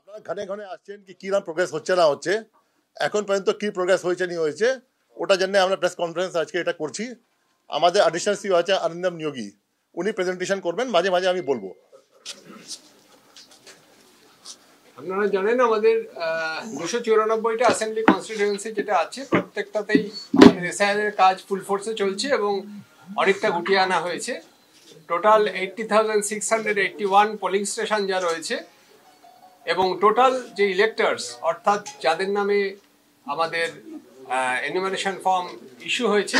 আপনারা ঘনে ঘনে আসছেন কি কিরকম প্রোগ্রেস হচ্ছে না হচ্ছে, এখন পর্যন্ত কি প্রোগ্রেস হয়েছে নি হয়েছে ওটার জন্য আমরা প্রেস কনফারেন্স আজকে এটা করছি। আমাদের অ্যাডিশনাল সিও আছে অরিন্দম নিয়োগী, উনি প্রেজেন্টেশন করবেন, মাঝে মাঝে আমি বলবো। আপনারা জানেন আমাদের 294টা অ্যাসেম্বলি কনস্টিটিউয়েন্সি যেটা আছে প্রত্যেকটাতেই আমাদের এসআইআর এর কাজ ফুল ফোর্সে চলছে এবং অনেকটা গুটিয়ে আনা হয়েছে। টোটাল 80,681 পোলিং স্টেশন যা রয়েছে এবং টোটাল যে ইলেক্টার্স অর্থাৎ যাদের নামে আমাদের এনুমারেশন ফর্ম ইস্যু হয়েছে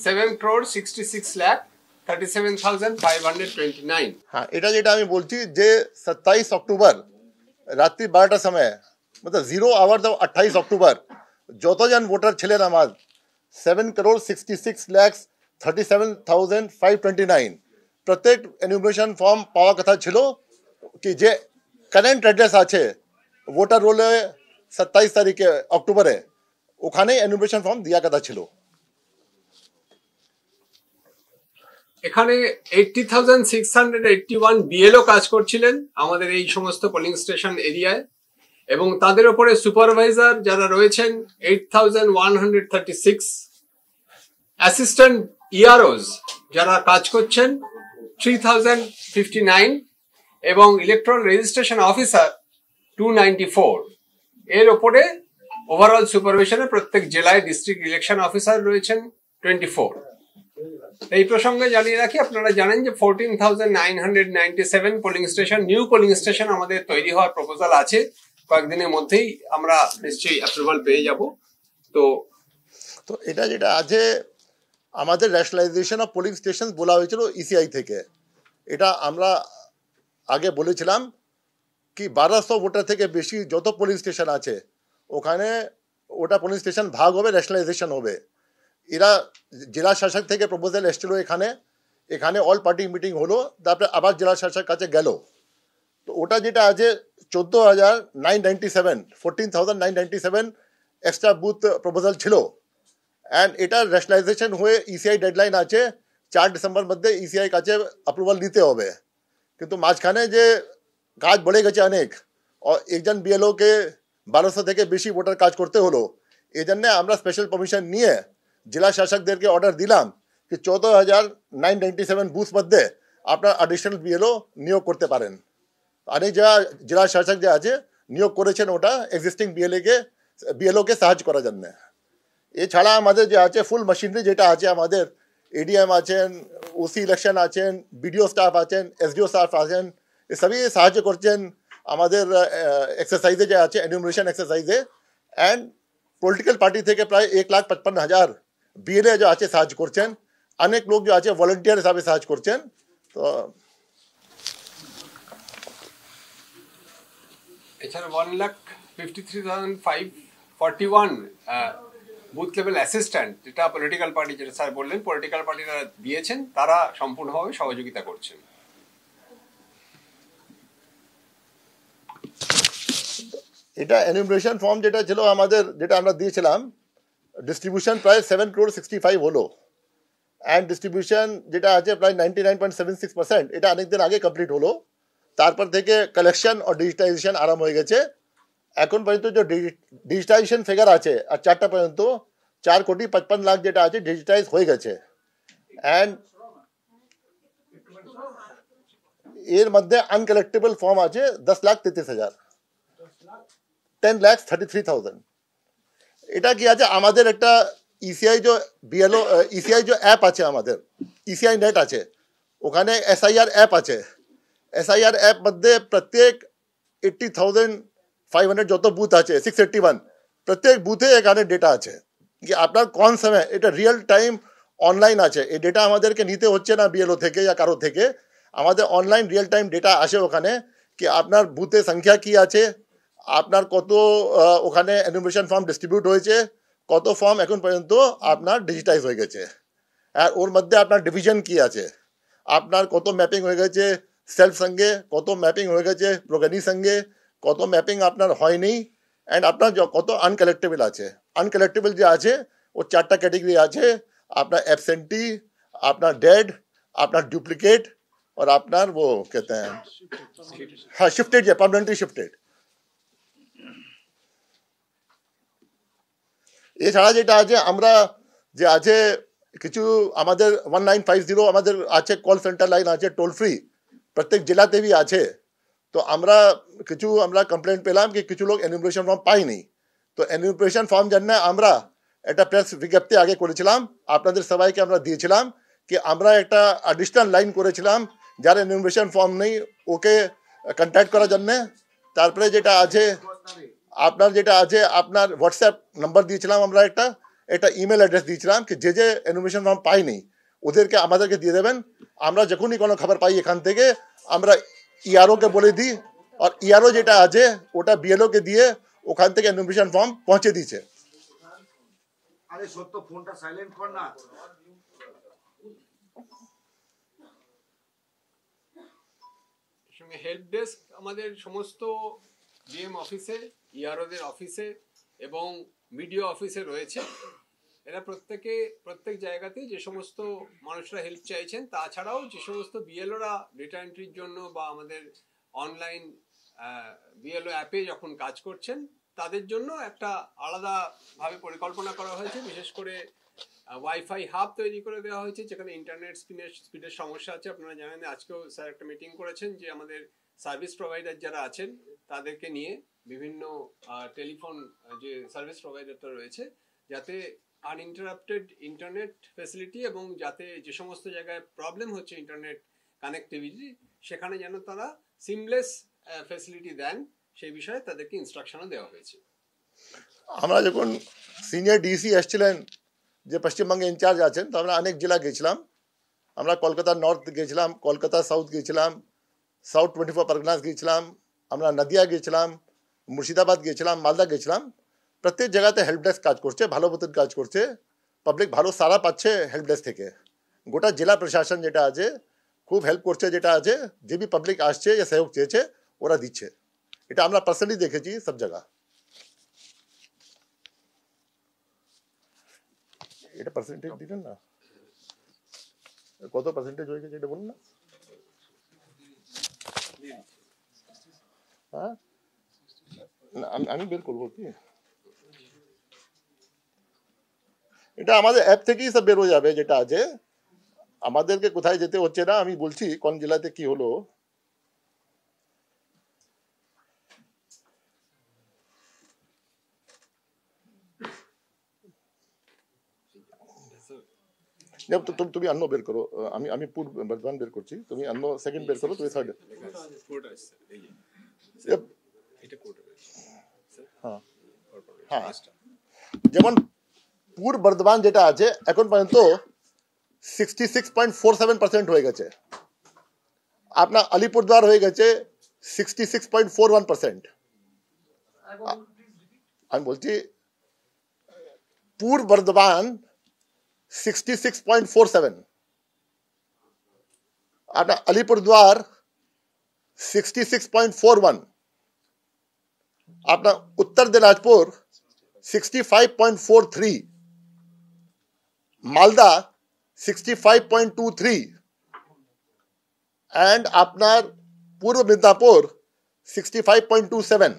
7,66,37,529। হ্যাঁ, এটা যেটা আমি বলছি যে 27 অক্টোবর রাত্রি 12টার সময় मतलब 0 आवर 28 অক্টোবর যতজন ভোটার ছিলেন আমার 7,66,37,529 প্রত্যেক এনুমারেশন ফর্ম পাওয়া কথা ছিল কি যে কারেন্ট অ্যাড্রেস আছে ভোটার রোলে 27 তারিখে অক্টোবরে ওখানে এনুমারেশন ফর্ম দেওয়া কথা ছিল। এখানে 80,681 বিএলও কাজ করছিলেন আমাদের এই সমস্ত পোলিং স্টেশন এরিয়ায় এবং তাদের উপরে সুপারভাইজার যারা রয়েছেন 8,136, অ্যাসিস্ট্যান্ট ইআরওস যারা কাজ করছেন 3,059 এবং ইলেকট্রাল রেজিস্ট্রেশন অফিসার 294। এর উপরে ওভারঅল সুপারভিশনে প্রত্যেক জেলায় ডিস্ট্রিক্ট ইলেকশন অফিসার রয়েছেন 24। এই প্রসঙ্গে জানিয়ে রাখি, আপনারা জানেন যে 14,997 polling station new polling station আমাদের তৈরি হওয়ার প্রপোজাল আছে। কয়েকদিনের মধ্যেই আমরা নিশ্চয়ই অ্যাপ্রুভাল পেয়ে যাব। তো এটা যেটা আছে আমাদের রেশনালাইজেশন অফ পোলিং স্টেশন বলা হয়েছিল ইসিআই থেকে। এটা আমরা আগে বলেছিলাম কি 1200 ভোটার থেকে বেশি যত পোলিং স্টেশন আছে ওখানে ওটা পোলিং স্টেশন ভাগ হবে, রেশনালাইজেশন হবে। এরা জেলা শাসক থেকে প্রপোজাল এসেছিল এখানে, এখানে অল পার্টি মিটিং হলো, তারপরে আবার জেলা শাসক কাছে গেল। তো ওটা যেটা আছে 14,997 14,997 এক্সট্রা বুথ প্রপোজাল ছিল অ্যান্ড এটা রেশনালাইজেশন হয়ে ইসিআই ডেডলাইন আছে 4 ডিসেম্বর মধ্যে ইসিআই কাছে অ্যাপ্রুভাল নিতে হবে। কিন্তু মাঝখানে যে কাজ বেড়ে গেছে অনেক, একজন বিএলওকে 1200 থেকে বেশি ভোটার কাজ করতে হলো, এই জন্যে আমরা স্পেশাল পারমিশন নিয়ে জেলা শাসকদেরকে অর্ডার দিলাম কি 14,997 বুথ মধ্যে আপনার অ্যাডিশনাল বিএলও নিয়োগ করতে পারেন। অনেক যা জেলা শাসক যে আছে নিয়োগ করেছেন ওটা এক্সিস্টিং বিএলওকে সাহায্য করার জন্য। এছাড়া আমাদের যে আছে ফুল মেশিনারি যেটা আছে, আমাদের এডিএম আছেন, ওসি ইলেকশন আছেন, বিডিও স্টাফ আছেন, এসডিও স্টাফ আছেন, এ সবই সাহায্য করছেন আমাদের এক্সারসাইজে যে আছে এনুমারেশন এক্সারসাইজে। অ্যান্ড পলিটিক্যাল পার্টি থেকে প্রায় 1,55,000 বিএলএ যে আছে সাহায্য করছেন, অনেক লোক যে আছে ভলেন্টিয়ার হিসাবে সাহায্য করছেন। তো এছাড়া 1,53,541 বুথ লেভেল অ্যাসিস্ট্যান্ট যেটা পলিটিক্যাল পার্টি, যেটা স্যার বললেন পলিটিক্যাল পার্টিরা দিয়েছেন, তারা সম্পূর্ণভাবে সহযোগিতা করছেন। এটা এনুমারেশন ফর্ম যেটা ছিল আমাদের, যেটা আমরা দিয়েছিলাম, ডিস্ট্রিবিউশন প্রায় 7,65 হলো অ্যান্ড ডিস্ট্রিবিউশন যেটা আছে প্রায় 99.76%, এটা অনেকদিন আগে কমপ্লিট হলো। তারপর থেকে কালেকশন ও ডিজিটাইজেশন আরম্ভ হয়ে গেছে। এখন পর্যন্ত যে ডিজিটাইজেশন ফিগার আছে আর 4টা পর্যন্ত 4,55,00,000 যেটা আছে ডিজিটাইজ হয়ে গেছে। অ্যান্ড এর মধ্যে আনকালেক্টেবল ফর্ম আছে 10,33,000, 10,33,000। এটা কি আছে আমাদের একটা ইসিআই যে বিএলও ইসিআই যে অ্যাপ আছে, আমাদের ইসিআই নেট আছে, ওখানে এসআইআর অ্যাপ আছে। এসআইআর অ্যাপ মধ্যে প্রত্যেক 80,500 যত বুথ আছে 681 প্রত্যেক বুথে এখানে ডেটা আছে কি আপনার কোন সময়, এটা রিয়েল টাইম অনলাইন আছে। এই ডেটা আমাদেরকে নিতে হচ্ছে না বিএলও থেকে या কারো থেকে, আমাদের অনলাইন রিয়েল টাইম ডেটা আসে ওখানে কি আপনার বুথের সংখ্যা কি আছে, আপনার কত ওখানে এনুমারেশন ফর্ম ডিস্ট্রিবিউট হয়েছে, কত ফর্ম এখন পর্যন্ত আপনার ডিজিটাইজ হয়ে গেছে, আর ওর মধ্যে আপনার ডিভিশন কি আছে, আপনার কত ম্যাপিং হয়ে গেছে সেলফ সঙ্গে, কত ম্যাপিং হয়ে গেছে প্রোগ্রানি সঙ্গে, কত ম্যাপিং আপনার হয়নি, অ্যান্ড আপনার কত আনকালেক্টেবল আছে। আনকালেক্টেবল যে আছে ও 4টা ক্যাটেগরি আছে, আপনার অ্যাবসেন্টি, আপনার ডেড, আপনার ডुप्लीकेट और আপনার वो कहते हैं हाँ शिफ्टेड, जो परमानेंटली शिफ्टेड। এছাড়া যেটা আছে আমরা যে আছে কিছু আমাদের 1950 আমাদের আছে কল সেন্টার লাইন আছে টোল ফ্রি প্রত্যেক জেলাতে আছে তো আমরা কিছু আমরা কমপ্লেন পেলাম কি কিছু লোক এনিউমারেশন ফর্ম পাইনি তো এনিউমারেশন ফর্ম জন্য আমরা একটা প্রেস বিজ্ঞপ্তি আগে করেছিলাম আপনাদের সবাইকে আমরা দিয়েছিলাম কি আমরা একটা অ্যাডিশনাল লাইন করেছিলাম যার এনিউমারেশন ফর্ম নেই ওকে কন্ট্যাক্ট করার জন্য তারপরে যেটা আছে আপনার যেটা আছে আপনার হোয়াটসঅ্যাপ নাম্বার দিয়েছিলাম আমরা একটা ইমেল অ্যাড্রেস দিয়েছিলাম কি যে এনিউমারেশন ফর্ম পাইনি ওদেরকে আমাদেরকে দিয়ে দেবেন আমরা যখনই কোনো খবর পাই এখান থেকে আমরা ইআরও কে বলে দিই আর ইআরও যেটা আছে ওটা বিএলও কে দিয়ে ওখান থেকে এনিউমারেশন ফর্ম পৌঁছে দিয়েছে আরে সত্য ফোনটা সাইলেন্ট কর না সঙ্গে হেল্প ডেস্ক আমাদের সমস্ত ডিএম অফিসে ইআরওদের অফিসে এবং বিডিও অফিসে রয়েছে এরা প্রত্যেক জায়গাতেই যে সমস্ত মানুষরা হেল্প চাইছেন তাছাড়াও যে সমস্ত বিএলওরা ডেটা এন্ট্রির জন্য বা আমাদের অনলাইন বিএলও অ্যাপে যখন কাজ করছেন তাদের জন্য একটা আলাদাভাবে পরিকল্পনা করা হয়েছে বিশেষ করে ওয়াইফাই হাব তৈরি করে দেওয়া হয়েছে যেখানে ইন্টারনেট স্পিডের সমস্যা আছে আপনারা জানেন আজকেও স্যার একটা মিটিং করেছেন যে আমাদের সার্ভিস প্রোভাইডার যারা আছেন তাদেরকে নিয়ে বিভিন্ন টেলিফোন যে সার্ভিস প্রোভাইডারটা রয়েছে যাতে আনইন্টারাপ্টেড ইন্টারনেট ফ্যাসিলিটি এবং যাতে যে সমস্ত জায়গায় প্রবলেম হচ্ছে ইন্টারনেট কানেক্টিভিটি সেখানে যেন তারা সিমলেস ফ্যাসিলিটি দেন সেই বিষয়ে তাদেরকে ইনস্ট্রাকশনও দেওয়া হয়েছে আমরা যখন সিনিয়র ডিসি এসেছিলেন যে পশ্চিমবঙ্গে ইনচার্জ আছেন তো আমরা অনেক জেলা গেছিলাম আমরা কলকাতা নর্থ গেছিলাম কলকাতা সাউথ গেছিলাম সাউথ 24 পরগনাস গেছিলাম আমরা নদিয়া গেছিলাম মুর্শিদাবাদ গেছিলাম মালদা গেছিলাম প্রত্যেক জায়গাতে হেল্প ডেস্ক কাজ করছে ভালো মতন কাজ করছে পাবলিক ভালো সারা পাচ্ছে হেল্প ডেস্ক থেকে গোটা জেলা প্রশাসন যেটা আছে খুব হেল্প করছে যেটা আছে যে বি পাবলিক আসছে या सहयोग চেয়েছে ওরা দিচ্ছে এটা আমরা পার্সোনালি দেখেছি সব জায়গা এটা পার্সেন্টেজ দিলেন না কত পার্সেন্টেজ হয়ে গেছে এটা বলুন না হ্যাঁ আমি বের করবো কি এটা আমাদের অ্যাপ থেকেই সব বের হয়ে যাবে যেটা আছে আমাদেরকে কোথায় যেতে হচ্ছে না আমি বলছি কোন জেলাতে কি হলো তুমি অন্য বের করো আমি পূর্ব বর্ধমান বের করছি তুমি অন্য সেকেন্ড বের করো তুমি থার্ড হ্যাঁ হ্যাঁ যেমন পূর্ব বর্ধমান যেটা আছে এখন পর্যন্ত 66.47% হয়ে গেছে আপনার আলিপুরদুয়ার হয়ে গেছে 66.41% আমি বলছি পূর্ব বর্ধমান 66.47 আপনার আলিপুরদুয়ার 66.41 আপনার উত্তর দিনাজপুর 65.43 মালদা 65.23 and আপনার পূর্ব মেদিনীপুর 65.27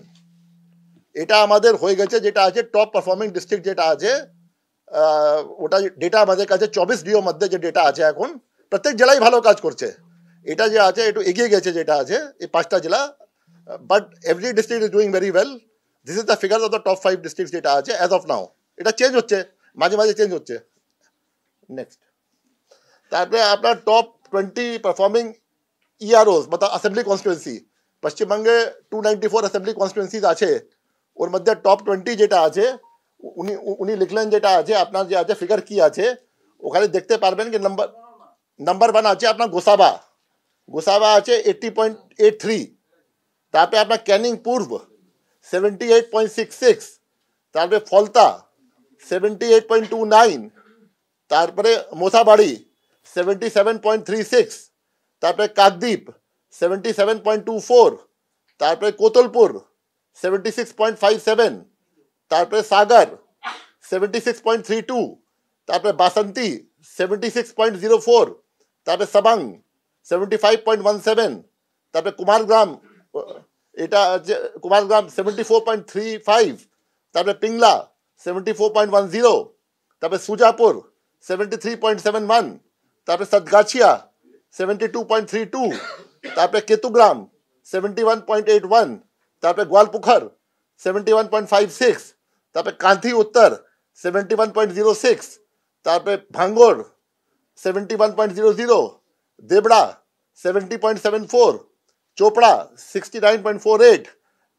এটা আমাদের হয়ে গেছে যেটা আছে টপ পারফর্মিং ডিস্ট্রিক্ট যেটা আছে ওটা ডেটা আমাদের কাছে 24 ডিও মধ্যে যে ডেটা আছে এখন প্রত্যেক জেলায় ভালো কাজ করছে এটা যে আছে একটু এগিয়ে গেছে যেটা আছে এই পাঁচটা জেলা but every district is doing very well this is the figure of the top 5 district যেটা আছে অ্যাজ অফ নাও এটা চেঞ্জ হচ্ছে মাঝে মাঝে চেঞ্জ হচ্ছে নেক্সট তারপরে আপনার টপ 20 পারফর্মিং ইআরওস मतलब असेंबली कॉन्स्टिट्यूएंसी পশ্চিমবঙ্গে 294 असेंबली कॉन्स्टिट्यूएंसीज আছে ওর মধ্যে টপ 20 যেটা আছে উনি লিখলেন যেটা আছে আপনার যে আছে ফিগার কি আছে ওখানে দেখতে পারবেন কি নাম্বার 1 আছে আপনার গোসাবা আছে 80.83 তারপরে আপনার ক্যানিং পূর্ব 78.66 তারপরে ফলতা 78.29 তারপরে মোথাবাড়ি 77.36 তারপরে কাকদ্বীপ 77.24 তারপরে কোতলপুর 76.57 তারপরে সাগর 76.32 তারপরে বাসন্তী 76.04 তারপরে সবাং 75.17 তারপরে কুমারগ্রাম এটা কুমারগ্রাম 74.35 তারপরে পিংলা 74.10, তারপরে সুজাপুর 73.71, তারপরে সদগাছিয়া 72.32, তারপরে কেতুগ্রাম 71.81, তারপরে গোয়ালপুখর 71.56, তারপরে কান্থি উত্তর 71.06, তারপরে Bhangar 71.00, দেবড়া 70.74, Chopra 69.48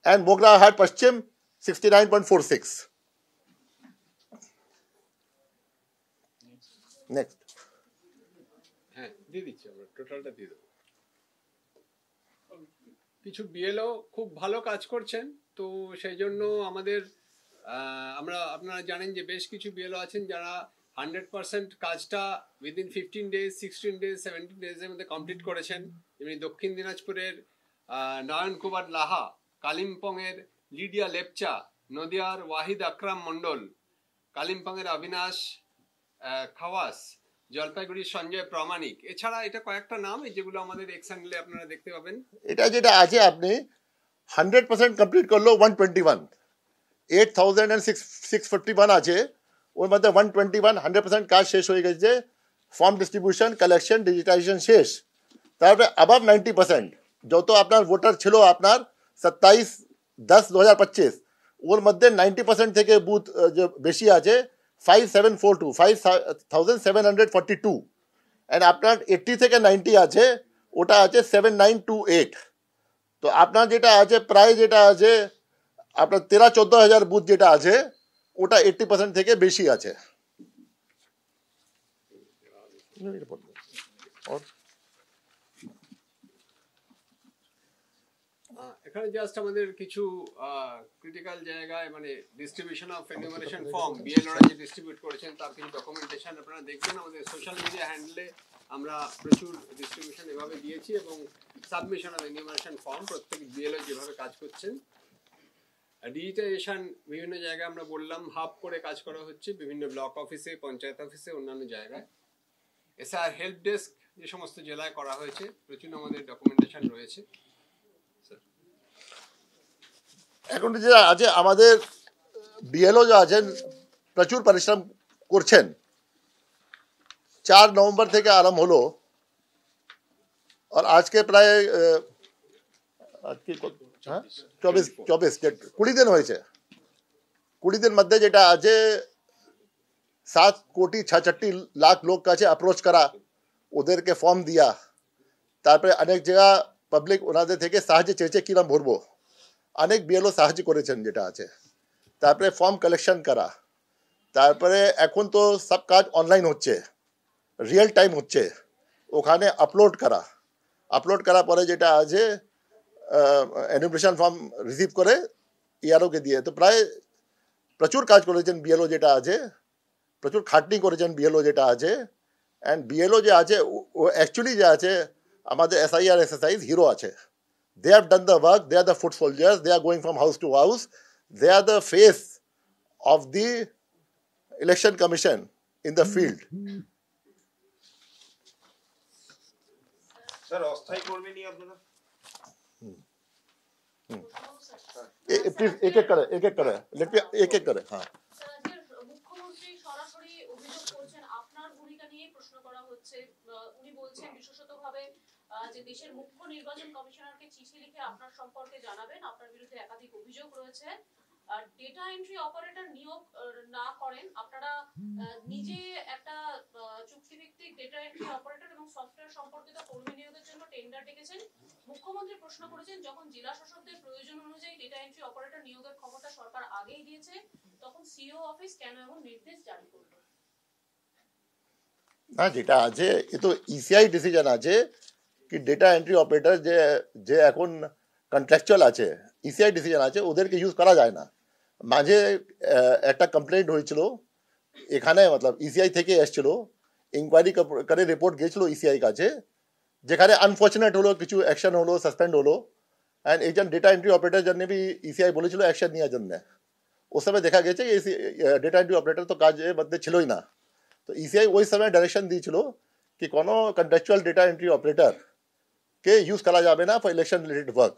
and मोगराहाट Paschim 69.46. Next. হ্যাঁ দিয়ে দিচ্ছি আমরা টোটালটা দিয়ে দেবো। কিছু বিএলও খুব ভালো কাজ করছেন, তো সেই জন্য আমাদের আপনারা জানেন যে বেশ কিছু বিএলও আছেন যারা 100% কাজটা উইদিন 15 days, 16 days, 17 days-এর মধ্যে কমপ্লিট করেছেন। যেমনি দক্ষিণ দিনাজপুরের নয়ন কুমার লাহা, কালিম্পংয়ের লিডিয়া লেপচা, নদিয়ার ওয়াহিদ আকরাম মন্ডল, কালিম্পংয়ের অবিনাশ খাওয়াস, জলপাইগুড়ির সঞ্জয় প্রামাণিক। এছাড়া এটা কয়েকটা নাম যেগুলো আমাদের এক্স হ্যান্ডেলে আপনারা দেখতে পাবেন। এটা যেটা আছে আপনি 100% কমপ্লিট করলো 121, 8,651 আছে, ওর মধ্যে 121 100% কাজ শেষ হয়ে গেছে, ফর্ম ডিস্ট্রিবিউশন, কালেকশন, ডিজিটাইজেশন শেষ। তারপরে অ্যাবাভ 90% যত আপনার ভোটার ছিল আপনার 27/10/2025, ওর মধ্যে 90% থেকে বুথ যে বেশি আছে 5742 অ্যান্ড আপনার 80 থেকে 90 আছে, ওটা আছে 7928। তো আপনার যেটা আছে প্রায় যেটা আছে আপনার 13-14 হাজার বুথ যেটা আছে ওটা 80% থেকে বেশি আছে। এখানে জাস্ট আমাদের কিছু ক্রিটিক্যাল জায়গায় মানে ডিস্ট্রিবিউশন অফ এনুমারেশন ফর্ম বিএলওরা যে ডিস্ট্রিবিউট করেছেন তার কিছু ডকুমেন্টেশন আপনারা দেখবেন। আমাদের সোশ্যাল মিডিয়া হ্যান্ডেলে আমরা প্রচুর ডিস্ট্রিবিউশন এভাবে দিয়েছি এবং সাবমিশন অফ এনুমারেশন ফর্ম প্রত্যেক বিএলও যেভাবে কাজ করছেন। ডিজিটাইজেশন বিভিন্ন জায়গায় আমরা বললাম হাব করে কাজ করা হচ্ছে, বিভিন্ন ব্লক অফিসে, পঞ্চায়েত অফিসে, অন্যান্য জায়গায়। এছাড়া হেল্প ডেস্ক যে সমস্ত জেলায় করা হয়েছে প্রচুর আমাদের ডকুমেন্টেশন রয়েছে। এখন যে আছে আমাদের বিএলও যে আছেন প্রচুর পরিশ্রম করছেন। 4 নভেম্বর থেকে আরম্ভ হলো আর আজকে প্রায় 20 দিন হয়েছে। 20 দিন মধ্যে যেটা আছে 7,66,00,000 লোক কাছে অ্যাপ্রোচ করা, ওদেরকে ফর্ম দিয়া, তারপরে অনেক জায়গা পাবলিক ওনাদের থেকে সাহায্য চেয়েছে কিরম ভরবো, অনেক বিএলও সাহায্য করেছেন যেটা আছে। তারপরে ফর্ম কালেকশন করা, তারপরে এখন তো সব কাজ অনলাইন হচ্ছে, রিয়েল টাইম হচ্ছে, ওখানে আপলোড করার পরে যেটা আছে এনুমারেশন ফর্ম রিসিভ করে ইআরওকে দিয়ে। তো প্রায় প্রচুর কাজ করেছেন বিএলও যেটা আছে, প্রচুর খাটনি করেছেন বিএলও যেটা আছে। অ্যান্ড বিএলও যে আছে ও অ্যাকচুয়ালি যে আছে আমাদের SIR exercise হিরো আছে। They have done the work, they are the foot soldiers, they are going from house to house, they are the face of the election commission in the field. Sir অস্থায়ী কর্মী নিয়ে আপনারা please एक एक करे let me एक करे। हाँ মুখ্যমন্ত্রী সরাসরি অভিযোগ করছেন, আপনার ভূমিকা নিয়ে প্রশ্ন করা হচ্ছে। উনি বলছেন বিশেষতভাবে যে দেশের মুখ্য নির্বাচন কমিশনারকে চিঠি লিখে আপনার সম্পর্কে জানাবেন, আপনার বিরুদ্ধে একাধিক অভিযোগ রয়েছে। ডেটা এন্ট্রি অপারেটর নিয়োগ না করেন, আপনারা নিজে একটা চুক্তিভিত্তিক ডেটা এন্ট্রি অপারেটর এবং সফটওয়্যার সম্পর্কিত কর্মী নিয়োগের জন্য টেন্ডার ডেকেছেন। মুখ্যমন্ত্রী প্রশ্ন করেছেন, যখন জেলা শাসকদের প্রয়োজন অনুযায়ী ডেটা এন্ট্রি অপারেটর নিয়োগের ক্ষমতা সরকার আগেই দিয়েছে, তখন সিও অফিস কেন এমন নির্দেশ জারি করলো? না, যেটা আছে এ তো ইসিআই ডিসিশন আছে কি ডেটা এন্ট্রি অপারেটর যে এখন কন্ট্রাকচুয়াল আছে, ইসিআই ডিসিশন আছে, ওদেরকে ইউজ করা যায় না। মাঝে একটা কমপ্লেন্ট হয়েছিল এখানে, মতলব ইসিআই থেকে এসেছিল, ইনকোয়ারি করে রিপোর্ট গিয়েছিল ইসিআই কাছে, যেখানে আনফর্চুনেট হলো কিছু অ্যাকশন হলো, সাসপেন্ড হলো। অ্যান্ড এইজন ডেটা এন্ট্রি অপারেটর জন্য বি ইসিআই বলেছিল অ্যাকশন নেওয়ার জন্য। ওই সময় দেখা গেছে ডেটা এন্ট্রি অপারেটর তো কাজের মধ্যে ছিলই না। তো ইসিআই ওই সময় ডাইরেকশন দিয়েছিল কি কোনো কন্ট্রাকচুয়াল ডেটা এন্ট্রি অপারেটর কে ইউজ করা যাবে না ফর ইলেকশন রিলেটেড ওয়ার্ক।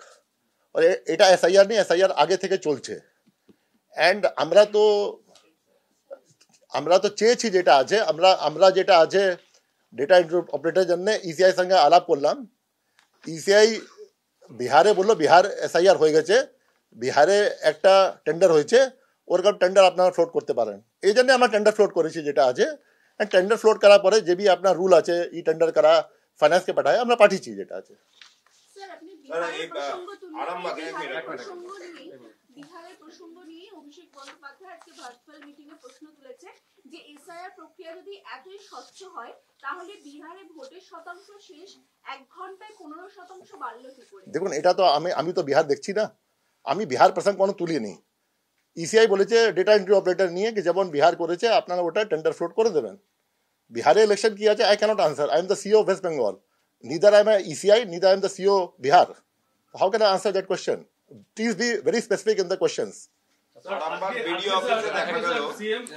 আর এটা এসআইআর নেই, এসআইআর আগে থেকে চলছে। অ্যান্ড আমরা তো আমরা তো চেয়েছি যেটা আছে, আমরা যেটা আছে ডেটা এন্ট্রি অপারেটরের জন্য ইসিআই সঙ্গে আলাপ করলাম। ইসিআই বিহারে বললো বিহার এসআইআর হয়ে গেছে, বিহারে একটা টেন্ডার হয়েছে, ওরকম টেন্ডার আপনারা ফ্লোট করতে পারেন। এই জন্য আমরা টেন্ডার ফ্লোট করেছি যেটা আছে। টেন্ডার ফ্লোট করার পরে যে বি আপনার রুল আছে ই টেন্ডার করা ফাইন্যান্সকে পাঠায়, আমরা পাঠিয়েছি যেটা আছে। স্যার আপনি বিহারের প্রসঙ্গ বিহারের প্রসঙ্গ নিয়ে অভিষেক বন্দ্যোপাধ্যায় আজকে ভার্চুয়াল মিটিং এ প্রশ্ন তুলেছে যে এসআইআর প্রক্রিয়া যদি এতই স্বচ্ছ হয় তাহলে বিহারে ভোটের শতাংশ শেষ 1 ঘন্টায় 15% বাড়লো কি করে? দেখুন, এটা তো আমি তো বিহার দেখছি না, আমি বিহার প্রসঙ্গ কোনো তুলিনি। ইসিআই বলেছে ডেটা এন্ট্রি অপারেটর নিয়ে কি যেমন বিহার করেছে আপনারা ওটা টেন্ডার ফ্লোট করে দেবেন। বিহারে ইলেকশন কি আছে I can't answer, I am the CO West Bengal, neither I am a ECI, neither I am the CEO Bihar. How can I answer that question? Please be very specific in the questions.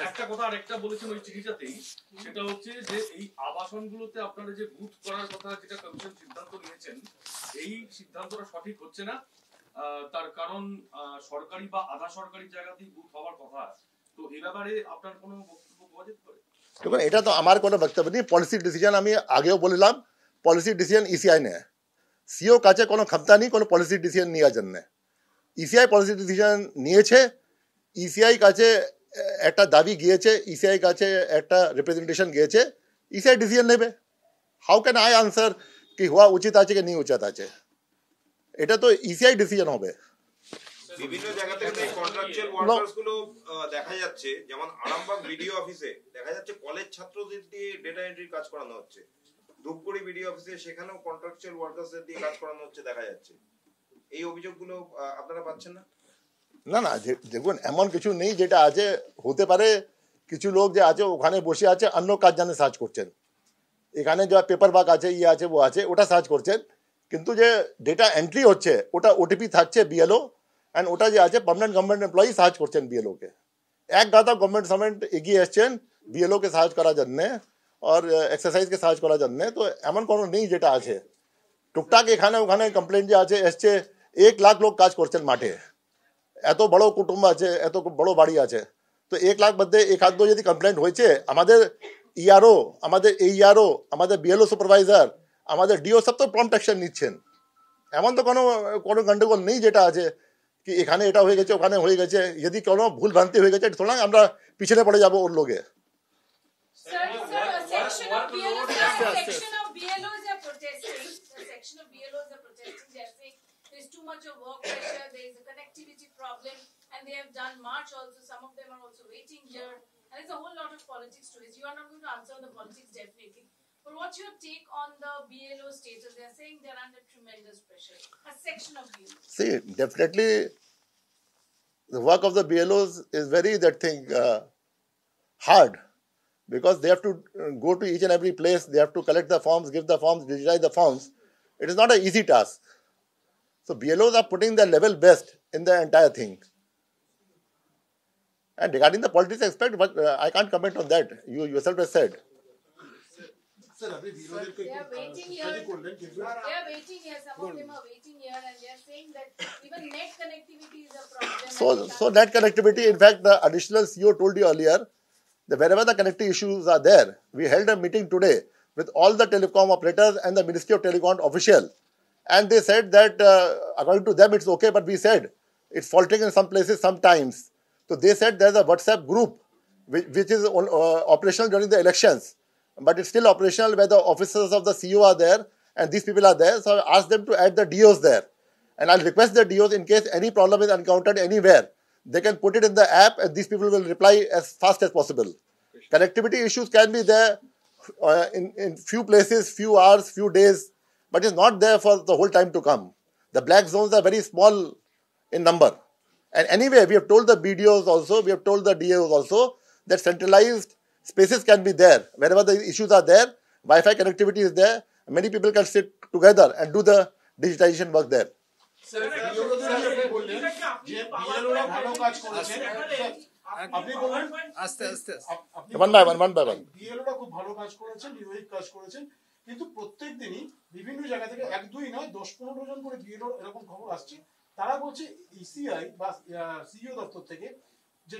একটা কথা আরেকটা বলেছেন ওই চিঠিটাতেই, সেটা হচ্ছে যে এই আবাসনগুলোতে আপনারা যে বুথ করার কথা যেটা কমিশন সিদ্ধান্ত নিয়েছেন, এই সিদ্ধান্তটা সঠিক হচ্ছে না। তার কারণ সরকারি বা আধা সরকারি জায়গাতেই বুথ হওয়ার কথা। তো এই ব্যাপারে আপনার কোনো বক্তব্য পাওয়া যেতে পারে? দেখুন, এটা তো আমার কোনো বক্তব্য নেই, পলিসি ডিসিশন আমি আগেও বললাম, পলিসি ডিসিশন ইসিআই নেয়। সিও কাছে কোনো ক্ষমতা নেই কোনো পলিসি ডিসিশন নেওয়ার জন্য। ইসিআই পলিসি ডিসিশন নিয়েছে, ইসিআই কাছে একটা দাবি গিয়েছে, ইসিআই কাছে একটা রিপ্রেজেন্টেশন গিয়েছে, ইসিআই ডিসিশন নেবে। হাউ ক্যান আই আনসার কি হওয়া উচিত আছে কি নেই উচিত আছে? এটা তো ইসিআই ডিসিশন হবে। বিভিন্ন জায়গা থেকে কন্ট্রাকচুয়াল ওয়ার্কার্স গুলো দেখা যাচ্ছে, যেমন আরামবাগ বিডিও অফিসে দেখা যাচ্ছে কলেজ ছাত্রদের দিয়ে ডেটা এন্ট্রির কাজ করানো হচ্ছে। ধূপগুড়ি বিডিও অফিসে সেখানেও কন্ট্রাকচুয়াল ওয়ার্কার্সদের দিয়ে কাজ করানো হচ্ছে দেখা যাচ্ছে। এই অভিযোগগুলো আপনারা পাচ্ছেন না? না না, দেখুন এমন কিছু নেই যেটা আছে। হতে পারে কিছু লোক যে আছে ওখানে বসে আছে অন্য কাজ জানে সার্চ করছেন, এখানে যা পেপার ওয়ার্ক আছে ইয়ে আছে ও আছে ওটা সার্চ করছেন, কিন্তু যে ডেটা এন্ট্রি হচ্ছে ওটা ওটিপি থাকছে বিএলও, অ্যান্ড ওটা যে আছে পার্মানেন্ট গভর্নমেন্ট এমপ্লয়ি সার্চ করছেন বিএলওকে। এক গাদা গভর্নমেন্ট এগিয়ে এসছেন বিএলওকে সার্চ করার জন্যে আর এক্সারসাইজকে সার্চ করার জন্যে। তো এমন কোনো নেই যেটা আছে। টুকটাক এখানে ওখানে কমপ্লেন যে আছে এসছে, 1 লাখ লোক কাজ করছেন মাঠে, এত বড় কুটুম্ব আছে, এত বড় বাড়ি আছে, তো 1 লাখ মধ্যে 1-2 যদি কমপ্লেন হয়েছে, আমাদের ইআরও, আমাদের এইআরও, আমাদের বিএলও সুপারভাইজার, আমাদের ডিও সব তো প্রম্পট অ্যাকশন নিচ্ছেন। এমন তো কোনো গন্ডগোল নেই যেটা আছে কি এখানে এটা হয়ে গেছে ওখানে হয়ে গেছে। যদি কোনো ভুল ভ্রান্তি হয়ে গেছে থোড়া আমরা পিছনে পড়ে যাবো ওর লোকে। There's too much of work pressure, there is a connectivity problem, and they have done march also. Some of them are also waiting here, and there's a whole lot of politics to this. You are not going to answer the politics definitely, but what's your take on the BLO status? They're saying they're under tremendous pressure. A section of you. See, definitely the work of the BLOs is very hard, because they have to go to each and every place, they have to collect the forms, give the forms, digitize the forms. It is not an easy task. So BLOs are putting their level best in the entire thing. And regarding the politics aspect, but I can't comment on that. You yourself have said. They are waiting here. They are waiting here. Some of them are waiting here, and they are saying that even net connectivity is a problem. So net connectivity, in fact, the additional CEO told you earlier that wherever the connectivity issues are there, we held a meeting today with all the telecom operators and the Ministry of Telecom official. And they said that according to them it's okay, but we said it's faltering in some places sometimes. So they said there's a WhatsApp group which is operational during the elections, but it's still operational where the officers of the CEO are there and these people are there. So I asked them to add the DOs there. And I'll request the DOs, in case any problem is encountered anywhere, they can put it in the app and these people will reply as fast as possible. Connectivity issues can be there in few places, few hours, few days, but it's not there for the whole time to come. The black zones are very small in number. And anyway, we have told the BDOs also, we have told the DAOs also that centralized spaces can be there. Wherever the issues are there, Wi-Fi connectivity is there, many people can sit together and do the digitization work there. One by one. বিএলওরা খুব ভালো কাজ করেছেন, নির্বাহী কাজ করেছেন, কিন্তু প্রত্যেক দিনই বিভিন্ন জায়গা থেকে 1-2 নয় 10-15 জন করে বিএলও এরকম খবর আসছে। তারা বলছে ইসিআই বা সিইও দপ্তর থেকে যে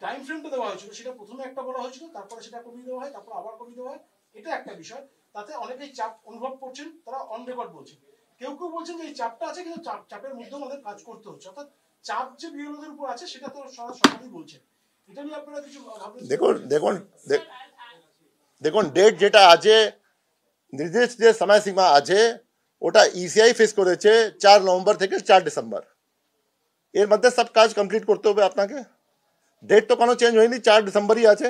টাইম ফ্রেমটা দেওয়া হয়েছিল সেটা প্রথমে একটা বলা হয়েছিল, তারপরে সেটা কমিয়ে দেওয়া হয়, তারপর আবার কমিয়ে দেওয়া হয়, এটা একটা বিষয়। তাতে অনেকেই চাপ অনুভব করছেন, তারা অন রেকর্ড বলছেন। কেউ কেউ বলছেন যে এই চাপটা আছে, কিন্তু চাপের মধ্যেও আমাদের কাজ করতে হচ্ছে, অর্থাৎ চাপ যে বিএলওদের উপর আছে সেটা তো সারা সরকারই বলছে। এটা নিয়ে আপনারা কিছু ভাবছেন? দেখুন ডেট যেটা আছে, নির্দিষ্ট যে সময়সীমা আছে ওটা ইসিআই ফিক্স করেছে 4 নভেম্বর থেকে 4 ডিসেম্বর। এর মধ্যে সব কাজ কমপ্লিট করতে হবে আপনাকে। ডেট তো কোনো চেঞ্জ হয়নি, 4 ডিসেম্বরই আছে।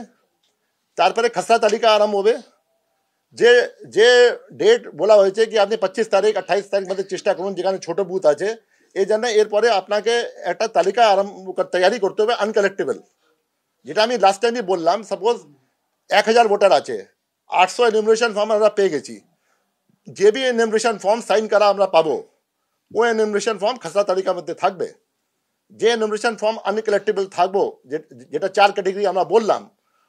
তারপরে খসড়া তালিকা আরম্ভ হবে। যে যে ডেট বলা হয়েছে কি আপনি 25 তারিখ 28 তারিখ মধ্যে চেষ্টা করুন যেখানে ছোট বুথ আছে, এই জন্য এরপরে আপনাকে একটা তালিকা তৈরি করতে হবে আনকালেক্টেবল। যেটা আমি লাস্ট টাইমই বললাম, সাপোজ 1000 ভোটার আছে, 800 এনুমারেশন ফর্ম আমরা পেয়ে গেছি। যে বি এনুমারেশন ফর্ম সাইন করা আমরা পাবো, ও এনুমারেশন ফর্ম খসড়া তালিকার মধ্যে থাকবে। যে এনুমারেশন ফর্ম আনকালেক্টেবল থাকবো, যেটা 4 ক্যাটাগরি আমরা বললাম,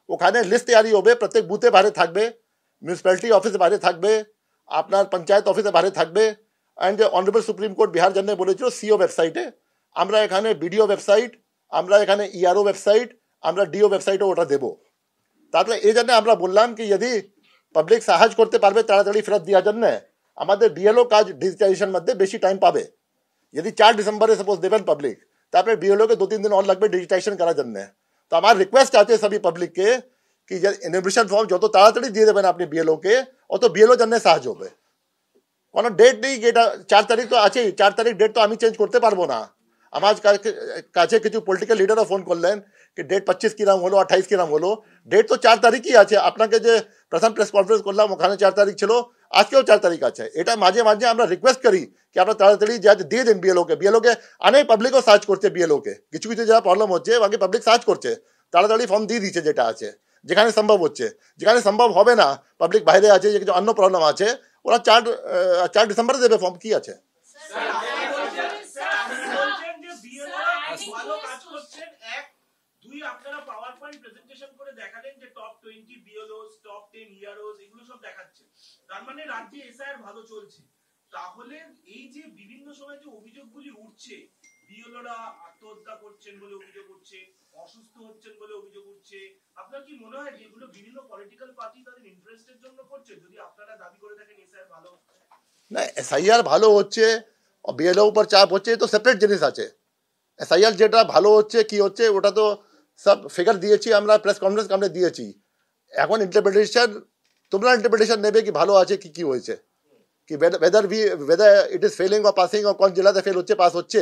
ওখানে লিস্ট তৈরি হবে, প্রত্যেক বুথে বাইরে থাকবে, মিউনিসিপ্যালিটি অফিসে বাইরে থাকবে, আপনার পঞ্চায়েত অফিসে বাইরে থাকবে। And honourable supreme court Bihar জন্য বলেছিল সিও ওয়েবসাইটে, আমরা এখানে বিডিও ওয়েবসাইট, আমরা এখানে ইআরও ওয়েবসাইট, আমরা ডিও ওয়েবসাইটে ওটা দেবো। তারপরে এই জন্য আমরা বললাম কি যদি পাবলিক সাহায্য করতে পারবে তাড়াতাড়ি ফেরত দেওয়ার জন্য, আমাদের বিএলও কাজ ডিজিটাইজেশন মধ্যে বেশি টাইম পাবে। যদি 4 ডিসেম্বরে সাপোজ দেবেন পাবলিক, তারপরে বিএলও কে 2-3 দিন और লাগবে ডিজিটাইজেশন করার জন্য। তো আমার রিকোয়েস্ট আছে সবই পাবলিককে কি এনুমারেশন ফর্ম যত তাড়াতাড়ি দিয়ে দেবেন আপনি বিএলও কে, অত বিএলও জন্য সাহায্য হবে। কোনো ডেট নেই, এটা 4 তারিখ তো আছেই, 4 তারিখ ডেট তো আমি চেঞ্জ করতে পারবো না। আমার কাছে কিছু পলিটিক্যাল লিডারও ফোন করলেন কি ডেট 25 কিরাম হলো, 28 কিরাম হলো, ডেট তো 4 তারিখই আছে। আপনাকে যে প্রথম প্রেস কনফারেন্স করলাম ওখানে 4 তারিখ ছিল, আজকেও 4 তারিখ আছে। এটা মাঝে মাঝে আমরা রিকোয়েস্ট করি কি আপনারা তাড়াতাড়ি যা দিয়ে দেন বিএলও কে অনেক পাবলিকও সার্চ করছে, বিএলও কে কিছু কিছু যা প্রবলেম হচ্ছে বাকি পাবলিক সার্চ করছে, তাড়াতাড়ি ফর্ম দিয়ে দিচ্ছে যেটা আছে, যেখানে সম্ভব হচ্ছে। যেখানে সম্ভব হবে না, পাবলিক বাইরে আছে, যে কিছু অন্য প্রবলেম আছে, ওরা 4 ডিসেম্বরে দেবে ফর্ম, কি আছে। আপনারা পাওয়ার পয়েন্ট প্রেজেন্টেশন করে দেখালেন যে টপ 20 বিএলওস, টপ 10 ইআরওস, এগুলো সব দেখাচ্ছেন, তার মানে রাজ্যে এসআইআর ভালো চলছে। তাহলে এই যে বিভিন্ন সময় যে অভিযোগগুলি উঠছে, বিএলওরা আত্মহত্যা করছেন বলে অভিযোগ উঠছে, অসুস্থ হচ্ছেন বলে অভিযোগ উঠছে, আপনার কি মনে হয় যে এগুলো বিভিন্ন পলিটিক্যাল পার্টি তাদের ইন্টারেস্টের জন্য করছে? যদি আপনারা দাবি করে থাকেন এসআইআর ভালো না, এসআইআর ভালো হচ্ছে বিএলও উপর চাপ হচ্ছে, তো সেপারেট জিনিস আছে। এসআইআর যেটা ভালো হচ্ছে কি হচ্ছে ওটা তো সব ফিগার দিয়েছি আমরা, প্রেস কনফারেন্স আমরা দিয়েছি। এখন ইন্টারপ্রিটেশন, তোমরা ইন্টারপ্রিটেশন নেবে কি ভালো আছে কি কি হয়েছে, কি whether it is failing or passing, or কোন জেলাতে ফেল হচ্ছে পাস হচ্ছে।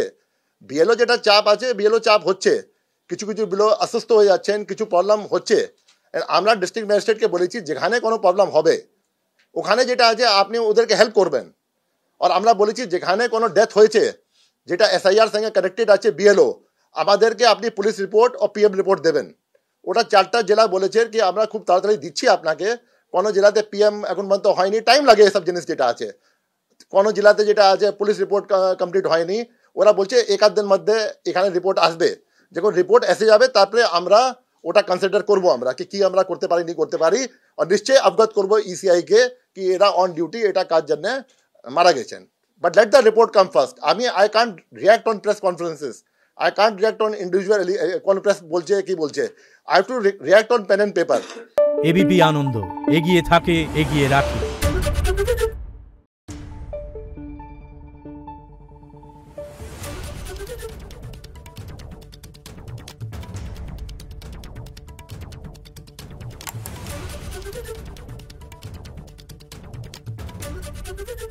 বিএলও যেটা চাপ আছে, বিএলও চাপ হচ্ছে, কিছু কিছু বিএলও অসুস্থ হয়ে যাচ্ছেন, কিছু প্রবলেম হচ্ছে। আমরা ডিস্ট্রিক্ট ম্যাজিস্ট্রেটকে বলেছি যেখানে কোনো প্রবলেম হবে ওখানে যেটা আছে আপনি ওদেরকে হেল্প করবেন। আর আমরা বলেছি যেখানে কোনো ডেথ হয়েছে যেটা এসআইআর সঙ্গে কানেক্টেড আছে বিএলও, আমাদেরকে আপনি পুলিশ রিপোর্ট ও পিএম রিপোর্ট দেবেন। ওটা 4টা জেলা বলেছে কি আমরা খুব তাড়াতাড়ি দিচ্ছি আপনাকে। কোনো জেলাতে পিএম এখন পর্যন্ত হয়নি, টাইম লাগে এসব জিনিস যেটা আছে। কোনো জেলাতে যেটা আছে পুলিশ রিপোর্ট কমপ্লিট হয়নি, ওরা বলছে 1-8 দিন মধ্যে এখানে রিপোর্ট আসবে। যখন রিপোর্ট এসে যাবে তারপরে আমরা ওটা কনসিডার করবো আমরা কি আমরা করতে পারি নি করতে পারি। আর নিশ্চয়ই অবগত করবো ইসিআই কে কি এরা অন ডিউটি এটা কাজ জন্য মারা গেছেন। But let the report come first. I can't react on press conferences, I can't react on individually, কোন প্রেস বলছে কি বলছে। I have to react on pen and paper. ABP Ananda এগিয়ে থাকে, এগিয়ে রাখে। Thank you.